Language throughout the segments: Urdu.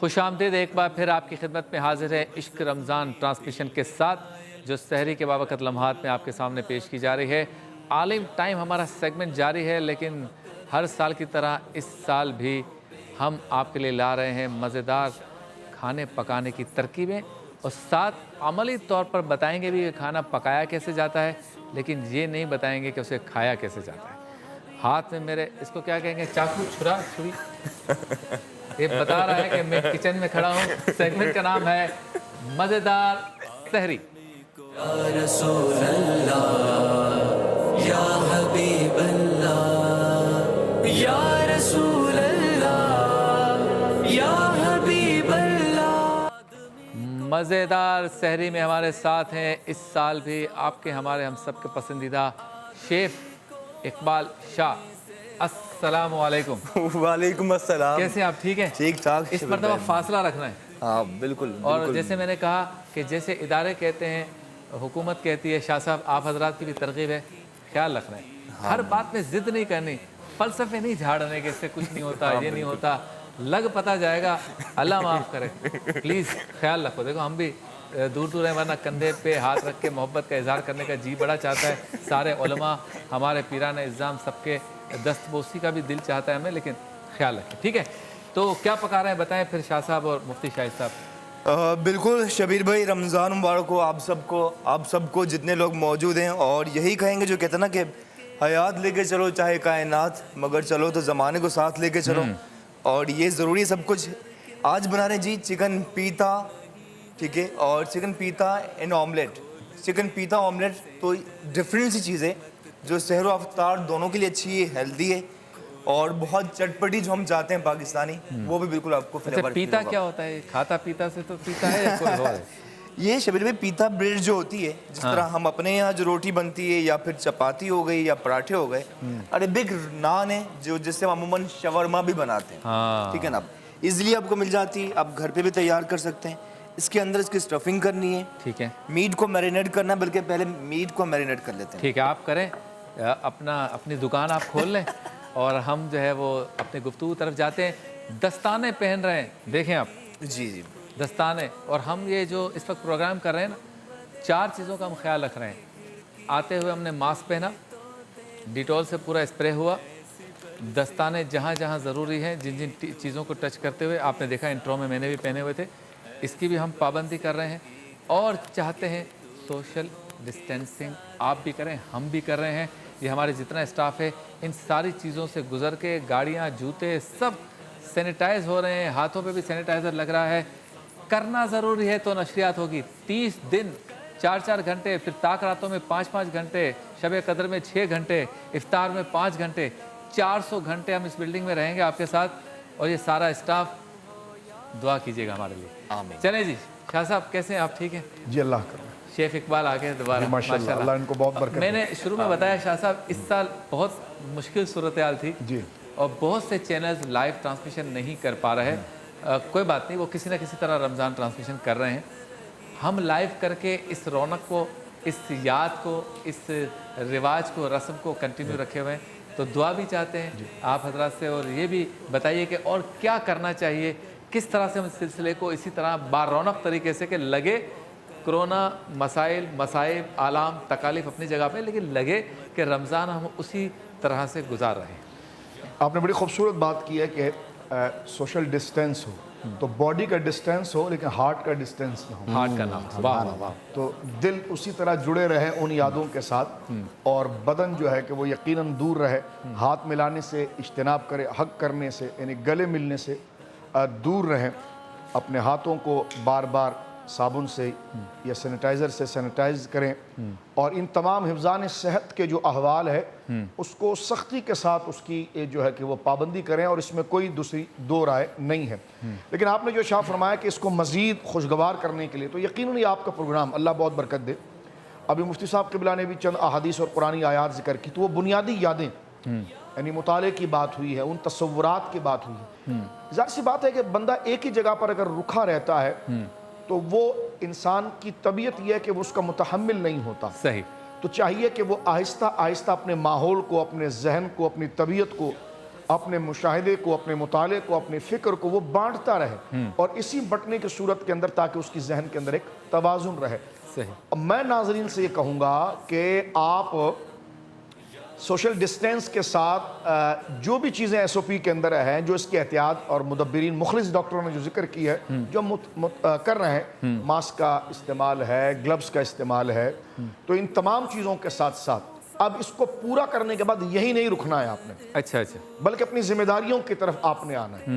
خوش آمدید ایک بار پھر آپ کی خدمت میں حاضر ہے عشق رمضان ٹرانسمیشن کے ساتھ، جو سحری کے بابرکت لمحات میں آپ کے سامنے پیش کی جا رہی ہے۔ عالم ٹائم ہمارا سیگمنٹ جاری ہے، لیکن ہر سال کی طرح اس سال بھی ہم آپ کے لیے لا رہے ہیں مزیدار کھانے پکانے کی ترکیبیں، اور ساتھ عملی طور پر بتائیں گے بھی کہ کھانا پکایا کیسے جاتا ہے، لیکن یہ نہیں بتائیں گے کہ اسے کھایا کیسے جاتا ہے۔ ہاتھ میں میرے اس کو کیا کہیں گے، چاقو، چھری، یہ بتا رہا ہے کہ میں کچن میں کھڑا ہوں۔ سیگمنٹ کا نام ہے مزیدار سحری۔ یا رسول اللہ، یا حبیب اللہ، یا رسول اللہ، یا حبیب اللہ۔ مزیدار سحری میں ہمارے ساتھ ہیں اس سال بھی آپ کے ہمارے ہم سب کے پسندیدہ شیف اقبال شاہ۔ السلام علیکم۔ وعلیکم السلام۔ کیسے آپ؟ ٹھیک ہیں؟ ٹھیک ٹھاک۔ اس مرتبہ فاصلہ رکھنا ہے۔ ہاں بالکل۔ اور جیسے میں نے کہا کہ جیسے ادارے کہتے ہیں، حکومت کہتی ہے، شاہ صاحب آپ حضرات کی بھی ترغیب ہے، خیال رکھنا ہے، ہر بات میں ضد نہیں کرنی، فلسفے نہیں جھاڑنے کے، اس سے کچھ نہیں ہوتا، یہ نہیں ہوتا، لگ پتہ جائے گا، اللہ معاف کرے، پلیز خیال رکھو۔ دیکھو ہم بھی دور دور ہیں، ورنہ کندھے پہ ہاتھ رکھ کے محبت کا اظہار کرنے کا جی بڑا چاہتا ہے، سارے علماء، ہمارے پیران اعظام، سب کے دست بوسی کا بھی دل چاہتا ہے ہمیں، لیکن خیال رکھیں، ٹھیک ہے؟ تو کیا پکا رہے ہیں بتائیں پھر شاہ صاحب اور مفتی شاہد صاحب۔ بالکل شبیر بھائی، رمضان مبارک ہو آپ سب کو جتنے لوگ موجود ہیں، اور یہی کہیں گے جو کہتے ہیں نا کہ حیات لے کے چلو چاہے کائنات، مگر چلو تو زمانے کو ساتھ لے کے چلو، اور یہ ضروری سب کچھ۔ آج بنا رہے ہیں جی چکن پیتا، ٹھیک ہے، اور چکن پیتا اینڈ آملیٹ۔ چکن پیتا آملیٹ تو ڈفرینٹ سی چیز ہے جو سحر و افطار دونوں کے لیے اچھی ہے، ہیلدی ہے، اور بہت چٹپٹی جو ہم چاہتے ہیں پاکستانی، وہ بھی بالکل آپ کو فلیور۔ پیتا کیا ہوتا ہے؟ کھاتا پیتا سے تو پیتا ہے یا کوئی اور ہے؟ یہ شبیر بھائی پیتا بریڈ جو ہوتی ہے، جس طرح ہم اپنے یہاں جو روٹی بنتی ہے، یا پھر چپاتی ہو گئی یا پراٹھے ہو گئے، عربک نان ہے جو جس سے ہم عموماً شاورما بھی بناتے ہیں، ٹھیک ہے نا؟ ایزیلی آپ کو مل جاتی ہے، آپ گھر پہ بھی تیار کر سکتے ہیں۔ اس کے اندر اس کی اسٹفنگ کرنی ہے، ٹھیک ہے، میٹ کو میرینیٹ کرنا ہے، بلکہ پہلے میٹ کو میرینیٹ کر لیتے ہیں۔ ٹھیک ہے، آپ کریں، اپنی دکان آپ کھول لیں، اور ہم جو ہے وہ اپنے گفتگو طرف جاتے ہیں۔ دستانے پہن رہے ہیں، دیکھیں آپ، جی جی دستانے، اور ہم یہ جو اس وقت پروگرام کر رہے ہیں نا، 4 چیزوں کا ہم خیال رکھ رہے ہیں۔ آتے ہوئے ہم نے ماسک پہنا، ڈیٹول سے پورا اسپرے ہوا، دستانے جہاں جہاں ضروری ہیں، جن جن چیزوں کو ٹچ کرتے ہوئے، آپ نے دیکھا انٹرو میں نے بھی پہنے ہوئے تھے، اس کی بھی ہم پابندی کر رہے ہیں، اور چاہتے ہیں سوشل ڈسٹینسنگ آپ بھی کریں، ہم بھی کر رہے ہیں۔ یہ ہمارے جتنا اسٹاف ہے ان ساری چیزوں سے گزر کے، گاڑیاں، جوتے سب سینیٹائز ہو رہے ہیں، ہاتھوں پہ بھی سینیٹائزر لگ رہا ہے۔ کرنا ضروری ہے تو نشریات ہوگی۔ 30 دن 4 گھنٹے، پھر طاق راتوں میں 5 گھنٹے، شب قدر میں 6 گھنٹے، افطار میں 5 گھنٹے، 400 گھنٹے ہم اس بلڈنگ میں رہیں گے آپ کے ساتھ، اور یہ سارا اسٹاف دعا کیجیے گا ہمارے لیے۔ آمین۔ چلیں جی، شاہ صاحب کیسے ہیں آپ؟ ٹھیک ہیں جی، اللہ کرے۔ شیف اقبال آ گئے دوبارہ، ماشاءاللہ، اللہ ان کو بہت برکت دے۔ میں نے شروع میں بتایا شاہ صاحب اس سال بہت مشکل صورتحال تھی، جی، اور بہت سے چینلز لائیو ٹرانسمیشن نہیں کر پا رہے۔ کوئی بات نہیں، وہ کسی نہ کسی طرح رمضان ٹرانسمیشن کر رہے ہیں۔ ہم لائیو کر کے اس رونق کو، اس یاد کو، اس رواج کو، رسم کو کنٹینیو رکھے ہوئے ہیں، تو دعا بھی چاہتے ہیں آپ حضرات سے، اور یہ بھی بتائیے کہ اور کیا کرنا چاہیے، کس طرح سے ہم اس سلسلے کو اسی طرح بارونق طریقے سے، کہ لگے کرونا مسائل، مصائب، آلام، تکالیف اپنی جگہ پہ، لیکن لگے کہ رمضان ہم اسی طرح سے گزار رہے ہیں۔ آپ نے بڑی خوبصورت بات کی ہے کہ سوشل ڈسٹینس ہو، تو باڈی کا ڈسٹینس ہو لیکن ہارٹ کا ڈسٹینس نہ ہو، ہارٹ کا نام، واہ واہ واہ، تو دل اسی طرح جڑے رہے ان یادوں کے ساتھ، اور بدن جو ہے کہ وہ یقیناً دور رہے، ہاتھ ملانے سے اجتناب کرے، حق کرنے سے یعنی گلے ملنے سے دور رہیں، اپنے ہاتھوں کو بار بار صابن سے یا سینیٹائزر سے سینیٹائز کریں، اور ان تمام حفظان صحت کے جو احوال ہے اس کو سختی کے ساتھ اس کی جو ہے کہ وہ پابندی کریں، اور اس میں کوئی دوسری دو رائے نہیں ہے۔ لیکن آپ نے جو شاہ فرمایا کہ اس کو مزید خوشگوار کرنے کے لیے، تو یقیناً یہ آپ کا پروگرام اللہ بہت برکت دے۔ ابھی مفتی صاحب قبلہ نے بھی چند احادیث اور قرآنی آیات ذکر کی، تو وہ بنیادی یادیں یعنی مطالعے کی بات ہوئی ہے، ان تصورات کی بات ہوئی ہے۔ ظاہر سی بات ہے کہ بندہ ایک ہی جگہ پر اگر رکھا رہتا ہے تو وہ انسان کی طبیعت یہ ہے کہ وہ اس کا متحمل نہیں ہوتا۔ صحیح، تو چاہیے کہ وہ آہستہ آہستہ اپنے ماحول کو، اپنے ذہن کو، اپنی طبیعت کو اپنے مشاہدے کو، اپنے مطالعے کو، اپنے فکر کو وہ بانٹتا رہے، اور اسی بٹنے کی صورت کے اندر تاکہ اس کی ذہن کے اندر ایک توازن رہے۔ صحیح۔ اب میں ناظرین سے یہ کہوں گا کہ آپ سوشل ڈسٹینس کے ساتھ جو بھی چیزیں ایس او پی کے اندر ہیں، جو اس کے احتیاط اور مدبرین مخلص ڈاکٹروں نے جو ذکر کی ہے، جو کر رہے ہیں، ماسک کا استعمال ہے، گلوز کا استعمال ہے، تو ان تمام چیزوں کے ساتھ ساتھ اب اس کو پورا کرنے کے بعد یہی نہیں رکنا ہے آپ نے، اچھا اچھا، بلکہ اپنی ذمہ داریوں کی طرف آپ نے آنا ہے۔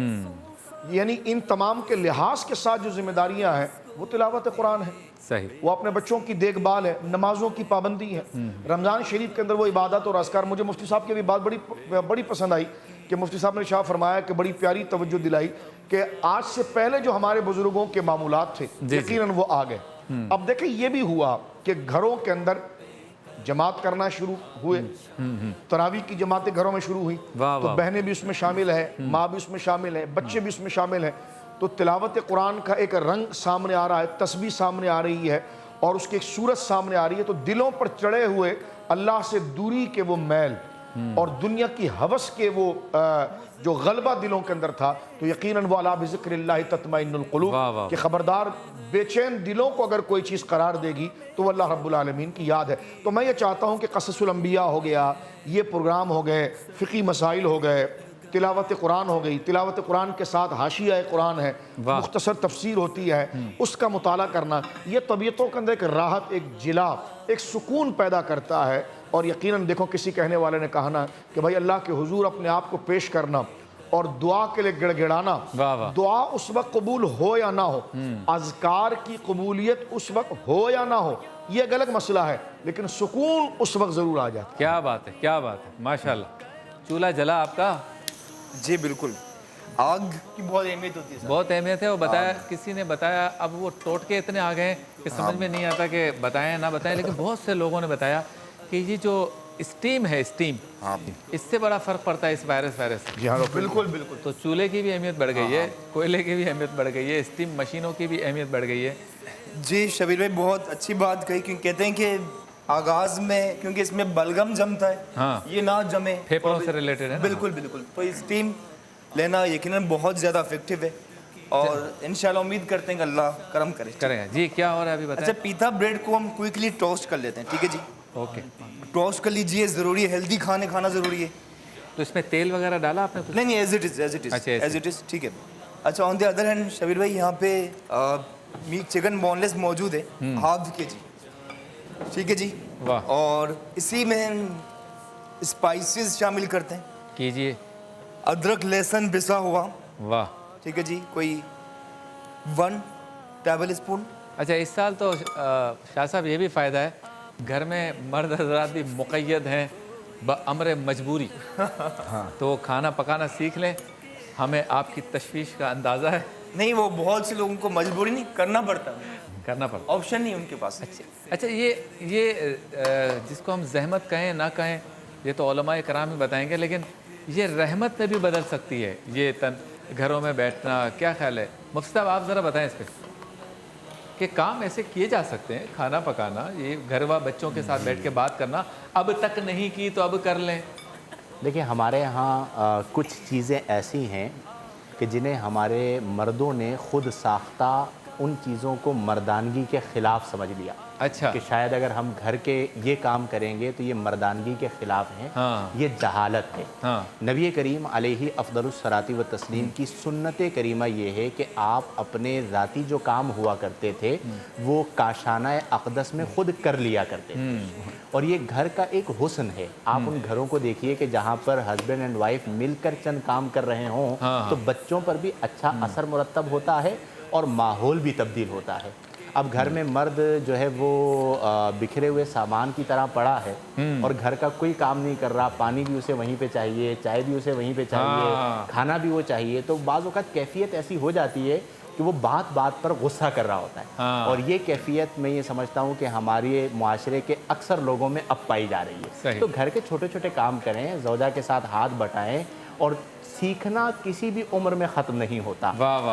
یعنی ان تمام کے لحاظ کے ساتھ جو ذمہ داریاں ہیں وہ تلاوت قرآن ہے، صحیح، وہ اپنے بچوں کی دیکھ بھال ہے، نمازوں کی پابندی ہے، رمضان شریف کے اندر وہ عبادت اور اذکار۔ مجھے مفتی صاحب کی بھی بات بڑی پسند آئی کہ مفتی صاحب نے شاہ فرمایا کہ بڑی پیاری توجہ دلائی کہ آج سے پہلے جو ہمارے بزرگوں کے معمولات تھے یقیناً وہ آ گئے۔ اب دیکھیں یہ بھی ہوا کہ گھروں کے اندر جماعت کرنا شروع ہوئے، تراویح کی جماعتیں گھروں میں شروع ہوئی، تو بہنیں بھی اس میں شامل ہیں، ماں بھی اس میں شامل ہے، بچے بھی اس میں شامل ہیں، تو تلاوت قرآن کا ایک رنگ سامنے آ رہا ہے، تسبیح سامنے آ رہی ہے، اور اس کی ایک صورت سامنے آ رہی ہے، تو دلوں پر چڑھے ہوئے اللہ سے دوری کے وہ میل اور دنیا کی ہوس کے وہ جو غلبہ دلوں کے اندر تھا، تو یقیناً وہ الا بذکر اللہ تطمئن القلوب، کہ خبردار بے چین دلوں کو اگر کوئی چیز قرار دے گی تو وہ اللہ رب العالمین کی یاد ہے۔ تو میں یہ چاہتا ہوں کہ قصص الانبیاء ہو گیا، یہ پروگرام ہو گئے، فقی مسائل ہو گئے، تلاوت قرآن ہو گئی، تلاوت قرآن کے ساتھ حاشیہ قرآن ہے، مختصر تفسیر ہوتی ہے، اس کا مطالعہ کرنا، یہ طبیعتوں کے اندر ایک راحت، ایک جلا، ایک سکون پیدا کرتا ہے۔ اور یقیناً دیکھو کسی کہنے والے نے کہا نا کہ بھائی اللہ کے حضور اپنے آپ کو پیش کرنا اور دعا کے لیے گڑ گڑانا، دعا اس وقت قبول ہو یا نہ ہو، اذکار کی قبولیت اس وقت ہو یا نہ ہو، یہ ایک الگ مسئلہ ہے، لیکن سکون اس وقت ضرور آ جاتا ہے۔ کیا بات ہے، کیا بات ہے، ماشاءاللہ۔ چولہا جلا آپ کا؟ جی بالکل، آگ کی بہت اہمیت ہوتی ہے، بہت اہمیت ہے۔ وہ بتایا، کسی نے بتایا، اب وہ ٹوٹکے اتنے آ گئے کہ سمجھ میں نہیں آتا کہ بتائیں نہ بتائیں، لیکن بہت سے لوگوں نے بتایا کہ یہ جو اسٹیم ہے، اسٹیم، اس سے بڑا فرق پڑتا ہے اس وائرس سے۔ جی ہاں، بالکل بالکل۔ تو چولہے کی بھی اہمیت بڑھ گئی ہے، کوئلے کی بھی اہمیت بڑھ گئی ہے، اسٹیم مشینوں کی بھی اہمیت بڑھ گئی ہے۔ جی شبیر بھائی بہت اچھی بات کہی، کیونکہ کہتے ہیں کہ آغاز میں کیونکہ اس میں بلغم جمتا ہے، یہ نہ جمے، پھیپھڑوں سے ریلیٹڈ ہے نا۔ بالکل بالکل، تو اسٹیم لینا یقیناً بہت زیادہ افیکٹو ہے، اور انشاءاللہ امید کرتے ہیں کہ اللہ کرم کرے۔ کریں گے جی، کیا ہو رہا ہے ابھی بتائیں۔ اچھا، پیتا بریڈ کو ہم کوئکلی ٹوسٹ کر لیتے ہیں، ٹھیک ہے جی؟ اوکے، ٹوسٹ کر لیجئے، ضروری ہے، ہیلدی کھانا ضروری ہے۔ تو اس میں تیل وغیرہ ڈالا آپ نے کچھ؟ نہیں، ایز اٹ از، ٹھیک ہے۔ اچھا، آن دی ادر ہینڈ شبیر بھائی یہاں پہ میٹ چکن بون لیس موجود ہے، ½ kg، ٹھیک ہے جی؟ واہ، اور اسی میں اسپائسز شامل کرتے ہیں، کیجئے۔ ادرک لہسن پسا ہوا، واہ، ٹھیک ہے جی، کوئی 1 ٹیبل اسپون۔ اچھا، اس سال تو شاہ صاحب یہ بھی فائدہ ہے، گھر میں مرد حضرات بھی مقید ہیں بامر مجبوری، تو کھانا پکانا سیکھ لیں، ہمیں آپ کی تشویش کا اندازہ ہے۔ نہیں، وہ بہت سے لوگوں کو مجبوری نہیں کرنا پڑتا، کرنا پڑتا، آپشن نہیں ان کے پاس۔ اچھا، یہ جس کو ہم زحمت کہیں نہ کہیں، یہ تو علماء کرام ہی بتائیں گے، لیکن یہ رحمت میں بھی بدل سکتی ہے، یہ گھروں میں بیٹھنا، کیا خیال ہے مفتی صاحب؟ آپ ذرا بتائیں اس پہ، کہ کام ایسے کیے جا سکتے ہیں، کھانا پکانا، یہ گھر و بچوں کے ساتھ بیٹھ کے بات کرنا، اب تک نہیں کی تو اب کر لیں۔ دیکھیں، ہمارے ہاں کچھ چیزیں ایسی ہیں کہ جنہیں ہمارے مردوں نے خود ساختہ ان چیزوں کو مردانگی کے خلاف سمجھ لیا۔ اچھا، کہ شاید اگر ہم گھر کے یہ کام کریں گے تو یہ مردانگی کے خلاف ہیں، یہ جہالت ہے۔ نبی کریم علیہ افضل الصلاۃ والتسلیم کی سنت کریمہ یہ ہے کہ آپ اپنے ذاتی جو کام ہوا کرتے تھے وہ کاشانہ اقدس میں خود کر لیا کرتے تھے، اور یہ گھر کا ایک حسن ہے۔ آپ ان گھروں کو دیکھیے کہ جہاں پر ہسبینڈ اینڈ وائف مل کر چند کام کر رہے ہوں تو بچوں پر بھی اچھا اثر مرتب ہوتا ہے اور ماحول بھی تبدیل ہوتا ہے۔ اب گھر میں مرد جو ہے وہ بکھرے ہوئے سامان کی طرح پڑا ہے اور گھر کا کوئی کام نہیں کر رہا، پانی بھی اسے وہیں پہ چاہیے، چائے بھی اسے وہیں پہ چاہیے، کھانا بھی وہ چاہیے، تو بعض اوقات کیفیت ایسی ہو جاتی ہے کہ وہ بات بات پر غصہ کر رہا ہوتا ہے، اور یہ کیفیت میں یہ سمجھتا ہوں کہ ہمارے معاشرے کے اکثر لوگوں میں اب پائی جا رہی ہے۔ تو گھر کے چھوٹے چھوٹے کام کریں، زوجہ کے ساتھ ہاتھ بٹائیں، اور سیکھنا کسی بھی عمر میں ختم نہیں ہوتا۔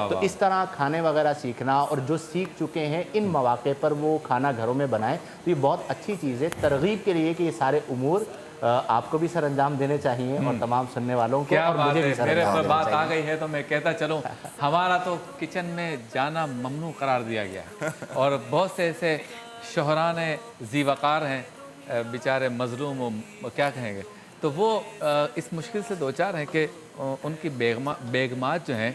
تو اس طرح کھانے وغیرہ سیکھنا، اور جو سیکھ چکے ہیں ان مواقع پر وہ کھانا گھروں میں بنائیں، تو یہ بہت اچھی چیز ہے ترغیب کے لیے کہ یہ سارے امور آپ کو بھی سر انجام دینے چاہیے اور تمام سننے والوں کو، کیا اور بات مجھے ہے، بھی سر میرے انجام پر دینا بات آ چاہیے۔ گئی ہے تو میں کہتا چلوں، ہمارا تو کچن میں جانا ممنوع قرار دیا گیا ہے، اور بہت سے ایسے شوہران ذی وقار ہیں بیچارے مظلوم و کیا کہیں گے، تو وہ اس مشکل سے دوچار ہیں کہ ان کی بیگمات جو ہیں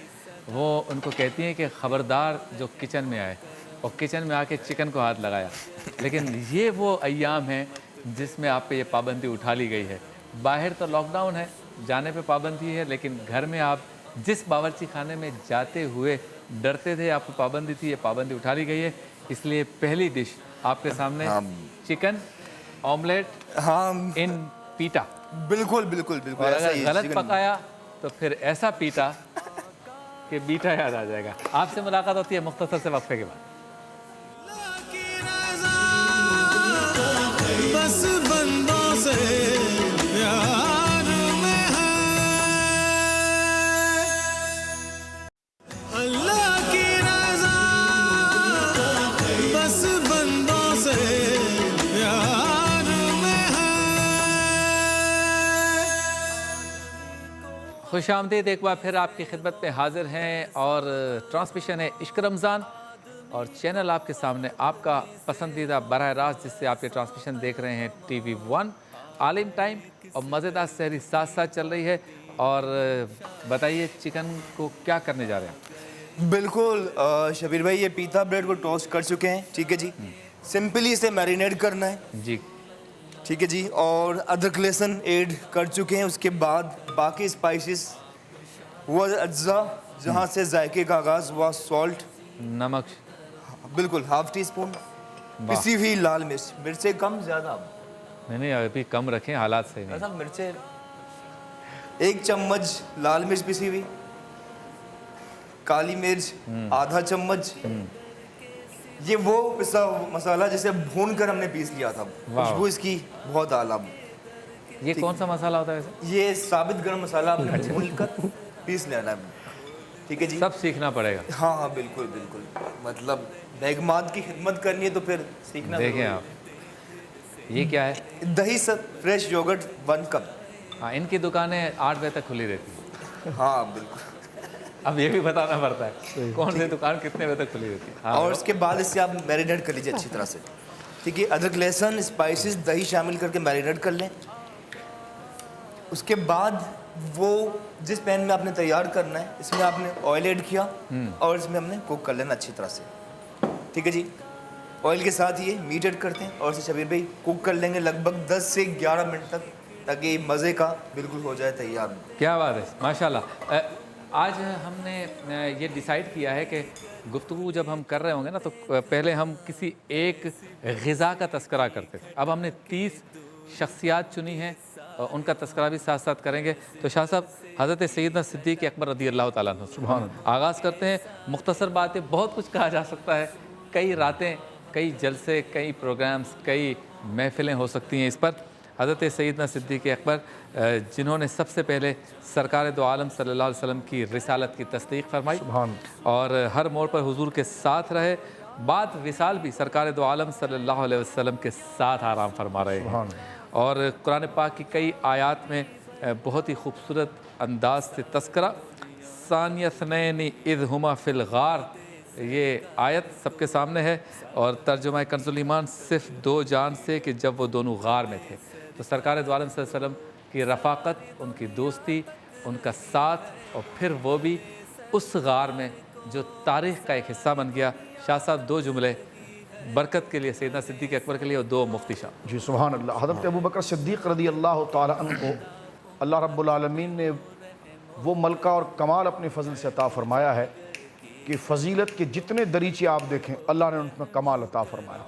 وہ ان کو کہتی ہیں کہ خبردار جو کچن میں آئے، اور کچن میں آ کے چکن کو ہاتھ لگایا، لیکن یہ وہ ایام ہیں جس میں آپ پہ یہ پابندی اٹھا لی گئی ہے۔ باہر تو لاک ڈاؤن ہے، جانے پہ پابندی ہے، لیکن گھر میں آپ جس باورچی خانے میں جاتے ہوئے ڈرتے تھے، آپ کو پابندی تھی، یہ پابندی اٹھا لی گئی ہے۔ اس لیے پہلی ڈش آپ کے سامنے چکن آملیٹ ہاں ان پیٹا، بالکل بالکل بالکل اور ایسا اگر ہی غلط chicken- پکایا تو پھر ایسا پیٹا کہ بیٹا یاد آ جائے گا۔ آپ سے ملاقات ہوتی ہے مختصر سے وقفے کے بعد۔ بس بندوں سے پیار میں ہے، اللہ کی رضا بس بندوں سے پیار میں ہے۔ خوش آمدید، ایک بار پھر آپ کی خدمت میں حاضر ہیں، اور ٹرانسمیشن ہے عشق رمضان، اور چینل آپ کے سامنے آپ کا پسندیدہ براہ راست جس سے آپ یہ ٹرانسمیشن دیکھ رہے ہیں ٹی وی 1 عالم ٹائم، اور مزیدار سحری ساتھ ساتھ چل رہی ہے۔ اور بتائیے چکن کو کیا کرنے جا رہے ہیں؟ بالکل شبیر بھائی، یہ پیتا بریڈ کو ٹوسٹ کر چکے ہیں، ٹھیک ہے جی، سمپلی اسے میرینیٹ کرنا ہے، جی ٹھیک ہے جی، اور ادرک لہسن ایڈ کر چکے ہیں۔ اس کے بعد باقی اسپائسز وہ اجزاء جہاں سے ذائقے کا آغاز ہوا، سالٹ نمک، بالکل ½ ٹی اسپون، پسی ہوئی لال مرچ، مرچیں کم زیادہ نہیں ابھی کم رکھیں، حالات صحیح نہیں۔ صاحب، مرچیں 1 چمچ لال مرچ پسی ہوئی، کالی مرچ ½ چمچ، یہ وہ پسا مسالہ جسے بھون کر ہم نے پیس لیا تھا، خوشبو اس کی بہت اعلیٰ۔ یہ کون سا مسالہ ہوتا ہے ویسے؟ یہ ثابت گرم مسالہ آپ نے بھون کر پیس لینا ہے، ٹھیک ہے جی۔ سب سیکھنا پڑے گا۔ ہاں ہاں بالکل بالکل، مطلب بیگمات کی خدمت کرنی ہے تو پھر سیکھنا دیکھیں ضروری ہے۔ آپ، یہ کیا ہے؟ دہی فریش یوگرٹ 1 کپ۔ ہاں، ان کی دکانیں 8 بجے تک کھلی رہتی ہیں۔ ہاں بالکل، اب یہ بھی بتانا پڑتا ہے کون سی دکان کتنے بجے تک کھلی رہتی ہے۔ ہاں، اور اس کے بعد اس سے آپ میرینیٹ کر لیجیے اچھی طرح سے، ٹھیک ہے۔ ادرک لہسن اسپائسز دہی شامل کر کے میرینیٹ کر لیں۔ اس کے بعد وہ جس پین میں آپ نے تیار کرنا ہے، اس میں آپ نے آئل ایڈ کیا، اور اس میں ہم نے کوک کر لینا اچھی طرح سے، ٹھیک ہے جی۔ آئل کے ساتھ یہ میٹ ایڈ کرتے ہیں، اور اسے شبیر بھائی کوک کر لیں گے لگ بھگ 10 سے 11 منٹ تک، تاکہ یہ مزے کا بالکل ہو جائے تیار۔ کیا بات ہے، ماشاءاللہ۔ آج ہم نے یہ ڈیسائیڈ کیا ہے کہ گفتگو جب ہم کر رہے ہوں گے نا، تو پہلے ہم کسی ایک غذا کا تذکرہ کرتے تھے، اب ہم نے 30 شخصیات چنی ہیں، اور ان کا تذکرہ بھی ساتھ ساتھ کریں گے۔ تو شاہ صاحب، حضرت سیدنا صدیق اکبر رضی اللہ تعالیٰ عنہ سبحان اللہ، آغاز کرتے ہیں۔ مختصر باتیں، بہت کچھ کہا جا سکتا ہے، کئی راتیں، کئی جلسے، کئی پروگرامز، کئی محفلیں ہو سکتی ہیں اس پر۔ حضرت سیدنا صدیق اکبر جنہوں نے سب سے پہلے سرکار دو عالم صلی اللہ علیہ وسلم کی رسالت کی تصدیق فرمائی، اور ہر موڑ پر حضور کے ساتھ رہے، بعد وصال بھی سرکار دو عالم صلی اللہ علیہ وسلم کے ساتھ آرام فرما رہے ہیں، اور قرآن پاک کی کئی آیات میں بہت ہی خوبصورت انداز سے تذکرہ۔ ثانی اثنین اذ ہما فی الغار، یہ آیت سب کے سامنے ہے، اور ترجمہ کنز الایمان صرف 2 جان سے کہ جب وہ دونوں غار میں تھے۔ تو سرکار دو عالم صلی اللہ علیہ وسلم کی رفاقت، ان کی دوستی، ان کا ساتھ، اور پھر وہ بھی اس غار میں جو تاریخ کا ایک حصہ بن گیا۔ شاہ صاحب، 2 جملے برکت کے لیے سیدنا صدیق اکبر کے لیے، اور 2 مفتی صاحب۔ جی سبحان اللہ۔ حضرت ابوبکر صدیق رضی اللہ تعالیٰ عنہ کو اللہ رب العالمین نے وہ ملکہ اور کمال اپنے فضل سے عطا فرمایا ہے کہ فضیلت کے جتنے دریچے آپ دیکھیں اللہ نے ان میں کمال عطا فرمایا۔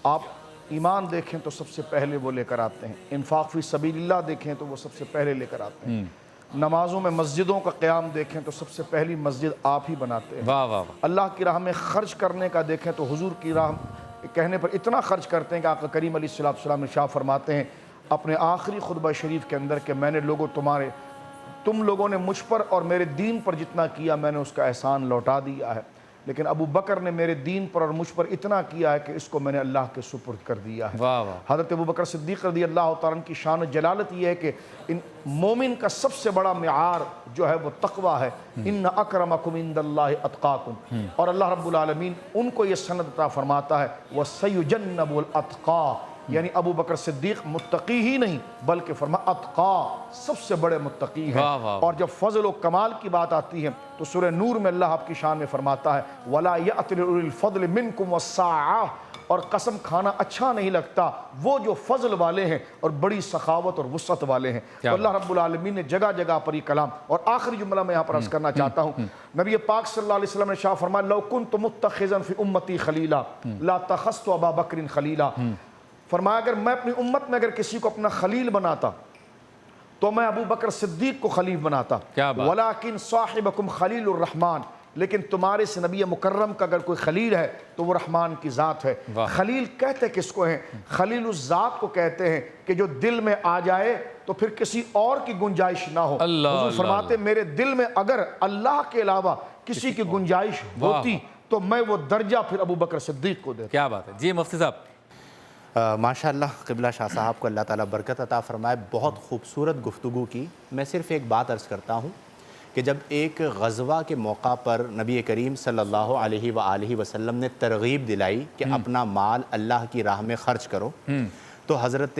آپ ایمان دیکھیں تو سب سے پہلے وہ لے کر آتے ہیں، انفاق فی سبیل اللہ دیکھیں تو وہ سب سے پہلے لے کر آتے ہیں، نمازوں میں مسجدوں کا قیام دیکھیں تو سب سے پہلی مسجد آپ ہی بناتے ہیں، واہ واہ واہ، اللہ کی راہ میں خرچ کرنے کا دیکھیں تو حضور کی راہ کہنے پر اتنا خرچ کرتے ہیں کہ آقا کریم علیہ السلام ارشاد فرماتے ہیں اپنے آخری خطبہ شریف کے اندر کہ میں نے تم لوگوں نے مجھ پر اور میرے دین پر جتنا کیا میں نے اس کا احسان لوٹا دیا ہے۔ لیکن ابو بکر نے میرے دین پر اور مجھ پر اتنا کیا ہے کہ اس کو میں نے اللہ کے سپرد کر دیا ہے۔ واہ واہ، حضرت ابو بکر صدیق رضی اللہ تعالیٰ عنہ کی شان و جلالت یہ ہے کہ ان مومن کا سب سے بڑا معیار جو ہے وہ تقوی ہے۔ ان اکرمکم عند اللہ اتقاکم، اور اللہ رب العالمین ان کو یہ سند عطا فرماتا ہے وَسَيُجَنَّبُ الْأَتْقَى، یعنی ابو بکر صدیق متقی ہی نہیں بلکہ فرمایا اتقا، سب سے بڑے متقی ہیں۔ واہ واہ۔ اور جب فضل و کمال کی بات آتی ہے تو سورہ نور میں اللہ آپ کی شان میں فرماتا ہے وَلَا يَأْتَلِ أُولِي الْفَضْلِ مِنْكُمْ وَالسَّعَةِ، اور قسم کھانا اچھا نہیں لگتا وہ جو فضل والے ہیں اور بڑی سخاوت اور وسعت والے ہیں۔ تو اللہ رب العالمین نے جگہ جگہ پر یہ کلام، اور آخری جملہ میں یہاں پر عرض کرنا چاہتا ہوں، نبی پاک صلی اللہ علیہ وسلم نے شاہ فرمایا لَوْ كُنْتُ مُتَّخِذًا فِي أُمَّتِي خَلِيلًا لَاتَّخَذْتُ أَبَا بَكْرٍ خَلِيلًا، فرمایا اگر میں اپنی امت میں اگر کسی کو اپنا خلیل بناتا تو میں ابو بکر صدیق کو خلیل بناتا۔ کیا بات۔ وَلَكِنْ صَاحِبَكُمْ خَلِيلُ الرحمن، لیکن تمہارے سے نبی مکرم کا اگر کوئی خلیل ہے تو وہ رحمان کی ذات ہے۔ خلیل کہتے کس کو ہیں؟ خلیل اس ذات کو کہتے ہیں کہ جو دل میں آ جائے تو پھر کسی اور کی گنجائش نہ ہو۔ حضور فرماتے میرے دل میں اگر اللہ کے علاوہ کسی کی گنجائش ہوتی تو میں وہ درجہ پھر ابو بکر صدیق کو دیتا۔ کیا بات ہے جی مفتی صاحب۔ ماشاءاللہ قبلہ شاہ صاحب کو اللہ تعالیٰ برکت عطا فرمائے، بہت خوبصورت گفتگو کی۔ میں صرف ایک بات عرض کرتا ہوں کہ جب ایک غزوہ کے موقع پر نبی کریم صلی اللہ علیہ وآلہ وسلم نے ترغیب دلائی کہ اپنا مال اللہ کی راہ میں خرچ کرو، تو حضرت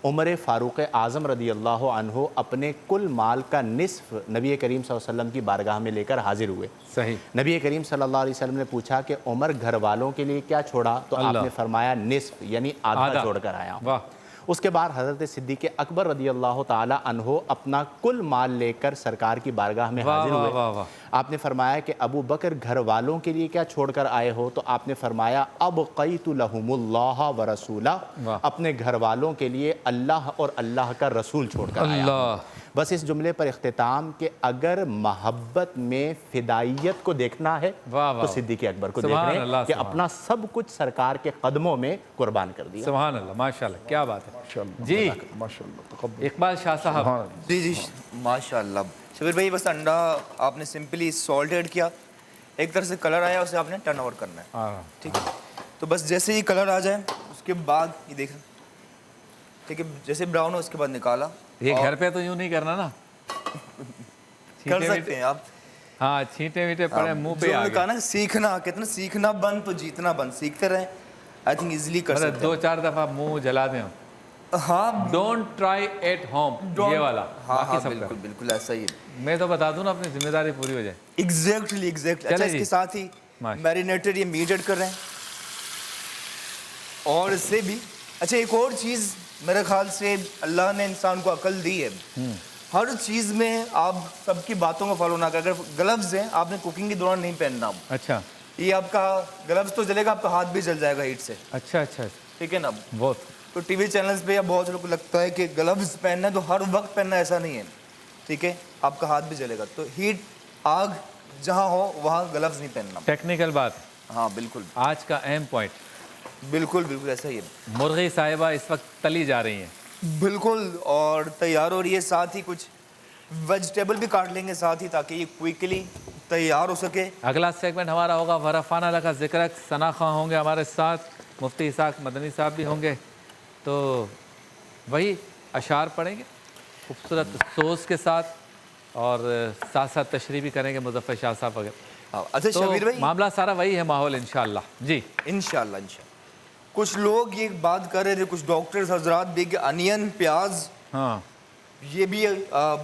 عمر فاروق اعظم رضی اللہ عنہ اپنے کل مال کا نصف نبی کریم صلی اللہ علیہ وسلم کی بارگاہ میں لے کر حاضر ہوئے۔ صحیح۔ نبی کریم صلی اللہ علیہ وسلم نے پوچھا کہ عمر گھر والوں کے لیے کیا چھوڑا؟ تو آپ نے فرمایا نصف، یعنی آدھا چھوڑ کر آیا ہوں۔ واہ۔ اس کے بعد حضرت صدیق اکبر رضی اللہ تعالی عنہ اپنا کل مال لے کر سرکار کی بارگاہ میں حاضر ہوئے۔ آپ نے فرمایا کہ ابو بکر گھر والوں کے لیے کیا چھوڑ کر آئے ہو؟ تو آپ نے فرمایا ابقیت لہم اللہ ورسولہ، اپنے گھر والوں کے لیے اللہ اور اللہ کا رسول چھوڑ کر آیا ہوں۔ بس اس جملے پر اختتام کہ اگر محبت میں فدائیت کو دیکھنا ہے تو صدیق اکبر کو دیکھ رہے ہیں کہ اپنا سب کچھ سرکار کے قدموں میں قربان کر دیا۔ سبحان اللہ، ماشاءاللہ، کیا بات ہے جی۔ اقبال شاہ صاحب۔ جی ماشاءاللہ۔ شبیر بھائی بس انڈا آپ نے سمپلی سالٹ ایڈ کیا، ایک طرح سے کلر آیا، اسے آپ نے ٹرن اوور کرنا ہے، ٹھیک ہے؟ تو بس جیسے ہی کلر آ جائے اس کے بعد یہ دیکھیں، ٹھیک ہے، جیسے براؤن ہو اس کے بعد نکالا۔ یہ گھر پہ تو یوں نہیں کرنا نا، کر سکتے ہیں آپ، ہاں چھینٹے ویٹے پڑے منہ پہ آ کہا نا سیکھنا، کہتے ہیں سیکھنا بند تو جیتنا بند، سیکھتے رہیں، آئی تھنک ایزیلی کر سکتے ہیں۔ دو چار دفعہ منہ جلا دیں، ہاں ڈونٹ ٹرائی ایٹ ہوم، یہ والا ہاں بالکل بالکل ایسا ہی ہے۔ میں تو بتا دوں نا اپنی ذمہ داری پوری ہو جائے۔ ایگزیکٹلی اچھا اس کے ساتھ ہی میرینیٹڈ یہ میٹ ایڈ کر رہے ہیں، اور اس سے بھی اچھا ایک اور چیز میرے خیال سے اللہ نے انسان کو عقل دی ہے، ہر چیز میں آپ سب کی باتوں کو فالو نہ کر، اگر گلوز ہیں آپ نے کوکنگ کے دوران نہیں پہننا، اچھا یہ آپ کا گلوز تو جلے گا، آپ کا ہاتھ بھی جل جائے گا ہیٹ سے، اچھا اچھا، ٹھیک ہے نا؟ بہت تو ٹی وی چینلز پہ یا بہت لوگوں کو لگتا ہے کہ گلوز پہننا ہے تو ہر وقت پہننا، ایسا نہیں ہے، ٹھیک ہے؟ آپ کا ہاتھ بھی جلے گا، تو ہیٹ آگ جہاں ہو وہاں گلوز نہیں پہننا۔ ٹیکنیکل بات، ہاں بالکل آج کا اہم پوائنٹ، بالکل بالکل ایسا ہی ہے۔ مرغی صاحبہ اس وقت تلی جا رہی ہیں، بالکل، اور تیار ہو رہی ہے، ساتھ ہی کچھ ویجیٹیبل بھی کاٹ لیں گے ساتھ ہی تاکہ یہ کوئکلی تیار ہو سکے۔ اگلا سیگمنٹ ہمارا ہوگا ورفانہ لگا ذکر، ثنا خواں ہوں گے ہمارے ساتھ، مفتی اسحاق مدنی صاحب بھی ہوں گے، تو وہی اشعار پڑھیں گے خوبصورت سوز کے ساتھ، اور ساتھ ساتھ تشریح بھی کریں گے مظفر شاہ صاحب وغیرہ۔ اچھا تو شبیر بھائی، معاملہ سارا وہی ہے، ماحول انشاءاللہ جی انشاءاللہ کچھ لوگ یہ بات کر رہے تھے، کچھ ڈاکٹرز حضرات بھی، کہ انین پیاز ہاں یہ بھی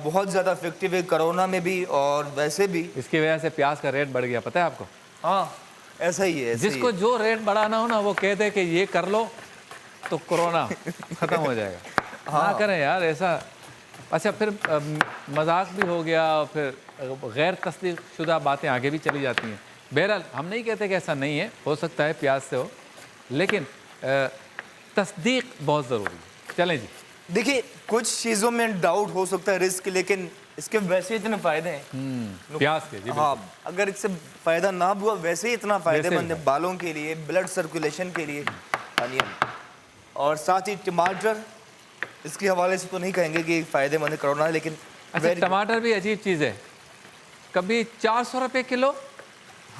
بہت زیادہ افیکٹو ہے کرونا میں بھی اور ویسے بھی، اس کی وجہ سے پیاز کا ریٹ بڑھ گیا، پتہ ہے آپ کو؟ ہاں ایسا ہی ہے۔ جس کو جو ریٹ بڑھانا ہو نا وہ کہتے کہ یہ کر لو تو کورونا ختم ہو جائے گا، نہ کریں یار ایسا۔ اچھا پھر مذاق بھی ہو گیا، اور پھر غیر تصدیق شدہ باتیں آگے بھی چلی جاتی ہیں۔ بہرحال ہم نہیں کہتے کہ ایسا نہیں ہے، ہو سکتا ہے پیاز سے ہو، لیکن تصدیق بہت ضروری ہے۔ چلیں جی، دیکھیے کچھ چیزوں میں ڈاؤٹ ہو سکتا ہے رسک، لیکن اس کے ویسے اتنے فائدے ہیں پیاز کے، جی ہاں، اگر اس سے فائدہ نہ بھی ہوا ویسے ہی اتنا فائدہ مند ہے بالوں کے لیے، بلڈ سرکولیشن کے لیے، اور ساتھ ہی ٹماٹر اس کے حوالے سے تو نہیں کہیں گے کہ فائدے مند کرونا ہے، لیکن اچھا ٹماٹر بھی عجیب چیز ہے، کبھی 400 روپے کلو